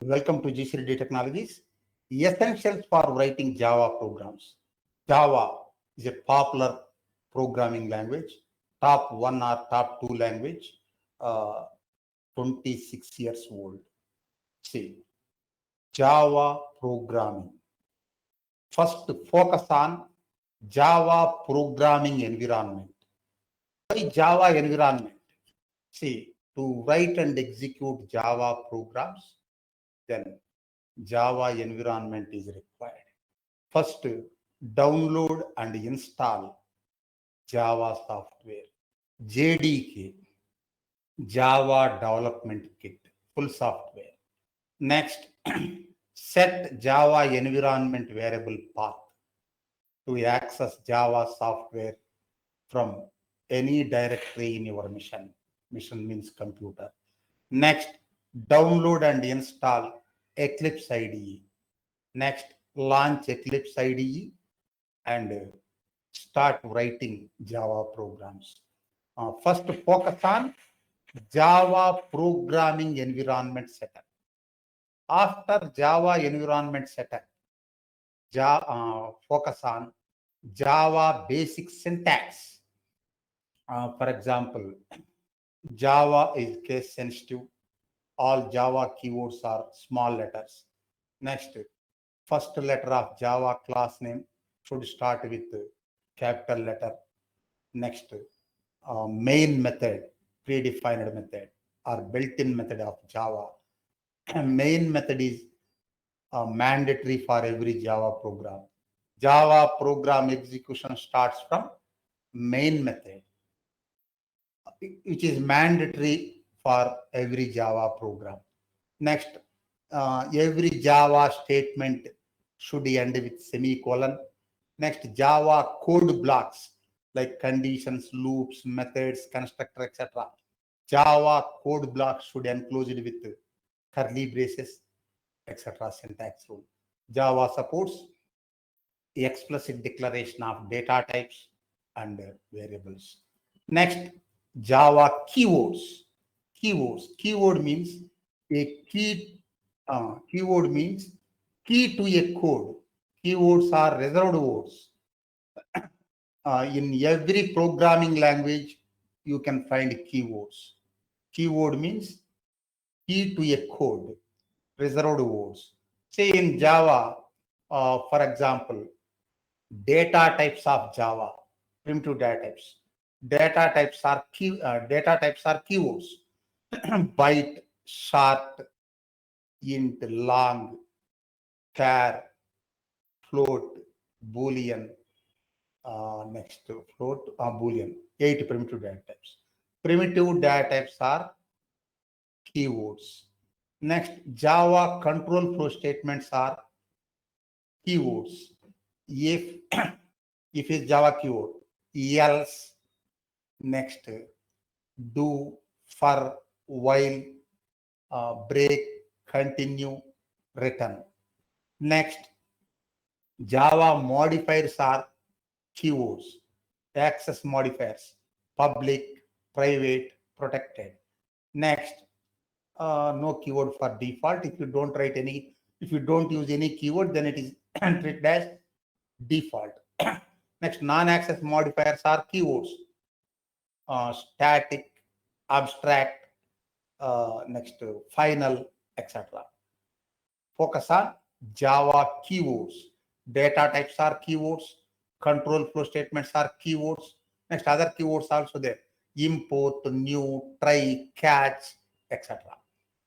Welcome to GCD Technologies. Essentials for writing Java programs. Java is a popular programming language, top one or top two language, uh, 26 years old. See, Java programming. First, focus on Java programming environment. Why Java environment? See, to write and execute Java programs, then Java environment is required. First, download and install Java software. JDK, Java Development Kit, full software. Next, set Java environment variable path to access Java software from any directory in your machine. Machine means computer. Next, download and install Eclipse IDE. Next, launch Eclipse IDE and start writing Java programs. First, focus on Java programming environment setup. After Java environment setup, focus on Java basic syntax. For example, Java is case sensitive. All Java keywords are small letters. Next, first letter of Java class name should start with capital letter. Next, main method, predefined method or built-in method of Java. Main method is mandatory for every Java program. Java program execution starts from main method, which is mandatory for every Java program. Next, every Java statement should end with semicolon. Next, Java code blocks like conditions, loops, methods, constructor, etc. Java code blocks should enclose it with curly braces, etc. syntax rule. Java supports explicit declaration of data types and variables. Next, Java keywords. Keyword means a key. Keyword means key to a code. Keywords are reserved words. In every programming language, you can find keywords. Keyword means key to a code, reserved words. Say in Java, for example, data types of Java, primitive data types. Data types are keywords. Byte, short, int, long, char, float, boolean. Next, float, boolean. 8 primitive data types. Primitive data types are keywords. Next, Java control flow statements are keywords. If if is Java keyword, else, next, do, for, while, break, continue, return. Next, Java modifiers are keywords. Access modifiers, public, private, protected. Next, no keyword for default. If you don't use any keyword, then it is treated as default. Next, non-access modifiers are keywords. Static, abstract, next, final, etc. Focus on Java keywords. Data types are keywords. Control flow statements are keywords. Next, other keywords also there. Import, new, try, catch, etc.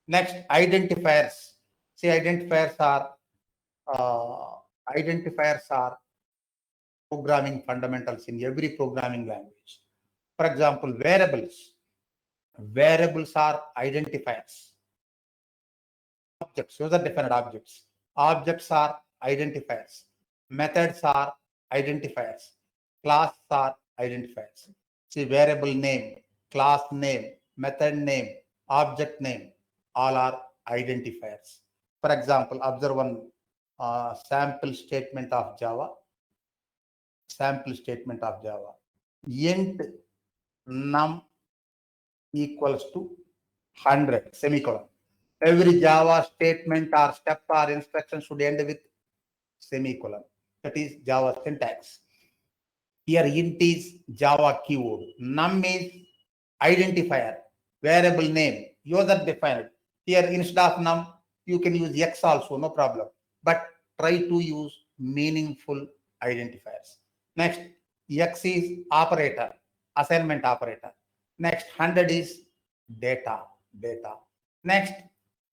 Next, identifiers. See, identifiers are programming fundamentals in every programming language. For example, variables. Variables are identifiers. Objects, user-defined objects. Objects are identifiers. Methods are identifiers. Classes are identifiers. See, variable name, class name, method name, object name, all are identifiers. For example, observe one sample statement of Java. Int num equals to 100, semicolon. Every Java statement or step or instruction should end with semicolon. That is Java syntax. Here int is Java keyword. Num is identifier, variable name, user defined. Here instead of num, you can use X also, no problem. But try to use meaningful identifiers. Next, X is operator, assignment operator. Next, 100 is data. Next,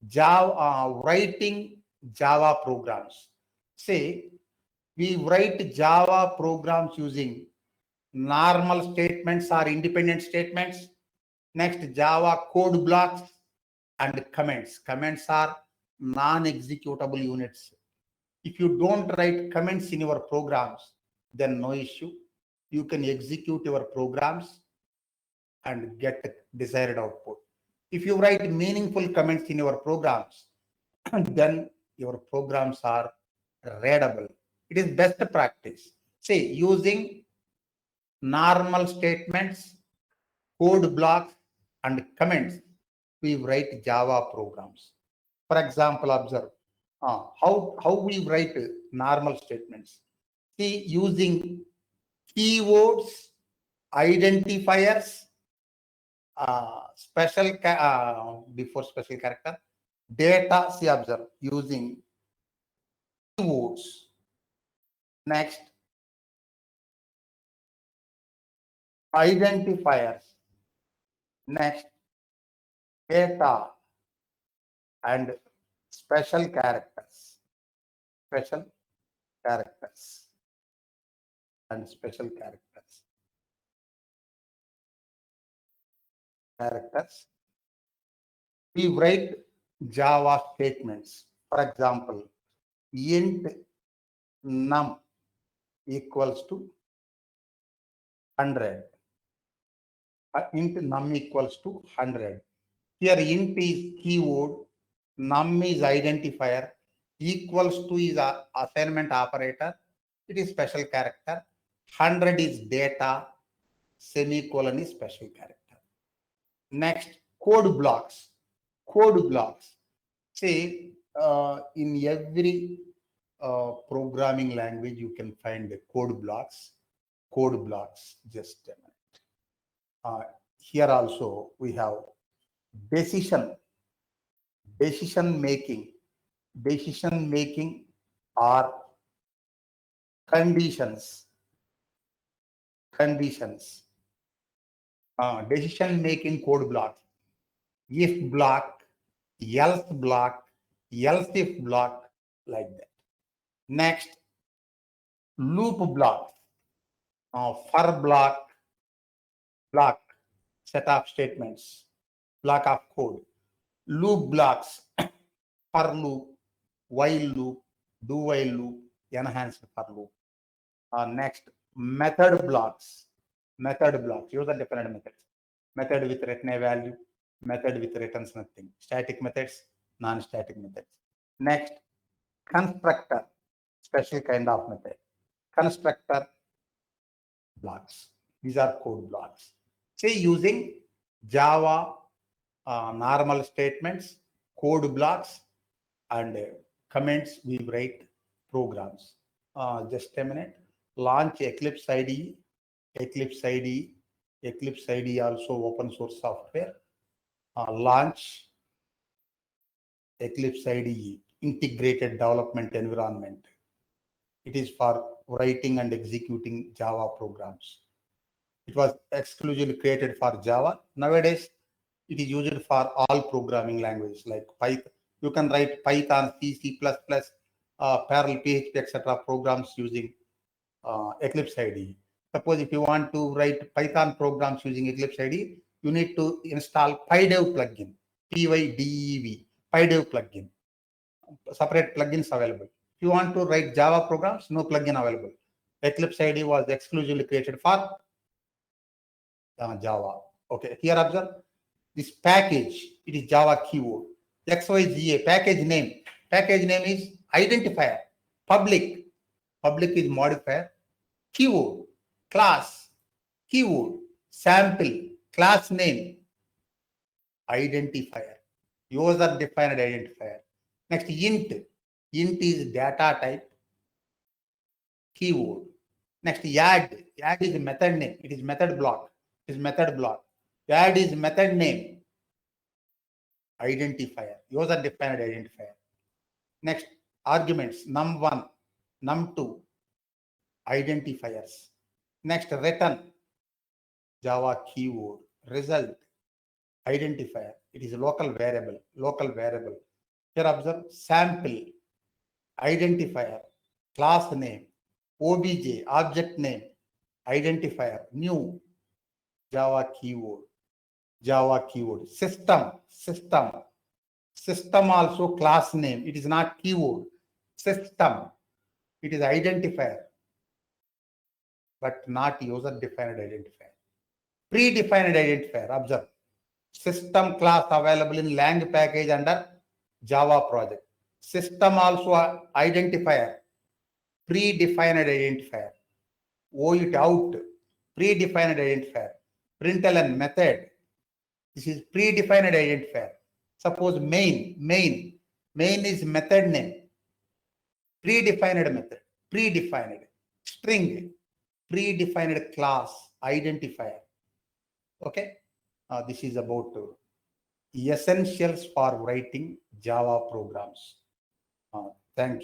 Java writing Java programs. Say we write Java programs using normal statements or independent statements. Next, Java code blocks and comments. Comments are non-executable units. If you don't write comments in your programs, then no issue. You can execute your programs and get desired output. If you write meaningful comments in your programs, then your programs are readable. It is best practice. Say using normal statements, code blocks, and comments, we write Java programs. For example, observe how we write normal statements. See, using keywords, identifiers, before special character, data. See, observe using keywords. Next, identifiers. Next, data and special characters. Special characters and special characters. We write Java statements. For example, int num equals to 100. Int num equals to 100. Here int is keyword, num is identifier, equals to is assignment operator, it is special character, 100 is data, semicolon is special character. Next, code blocks. Say in every programming language you can find code blocks. Just a minute. Here also we have decision making or conditions. Decision making code blocks. If block, else block, else if block, like that. Next, loop blocks. For block, set of statements, block of code. Loop blocks, for loop, while loop, do while loop, enhanced for loop. Next, method blocks, user defined methods. Method with return a value, method with returns nothing. Static methods, non-static methods. Next, constructor, special kind of method. Constructor blocks. These are code blocks. Say using Java normal statements, code blocks, and comments, we write programs. Just a minute. Launch Eclipse IDE. Eclipse IDE also open source software. Launch Eclipse IDE, integrated development environment. It is for writing and executing Java programs. It was exclusively created for Java. Nowadays, it is used for all programming languages like Python. You can write Python, C++, Perl, PHP, etc. programs using Eclipse IDE. Suppose if you want to write Python programs using Eclipse IDE, you need to install PyDev plugin, PYDEV, PyDev plugin. Separate plugins available. If you want to write Java programs, no plugin available. Eclipse IDE was exclusively created for Java. Okay, here observe this package. It is Java keyword. XYZA package name. Package name is identifier. Public is modifier. Keyword, class, keyword, sample, class name, identifier. User defined identifier. Next, int. Int is data type, keyword. Next, add. Add is method name. It is method block. It is method block. Add is method name. Identifier. User defined identifier. Next, arguments. num1, num2. Identifiers. Next, return. Java keyword. Result. Identifier. It is local variable. Local variable. Here observe sample. Identifier. Class name. OBJ. Object name. Identifier. New. Java keyword. Java keyword. System. System. System also class name. It is not keyword. System. It is identifier, but not user defined identifier. Predefined identifier. Observe. System class available in Lang package under Java project. System also identifier. Predefined identifier. O it out. Predefined identifier. Println method. This is predefined identifier. Suppose main is method name. Predefined method. Predefined. String. Predefined class. Identifier. Okay. This is about essentials for writing Java programs. Thank you.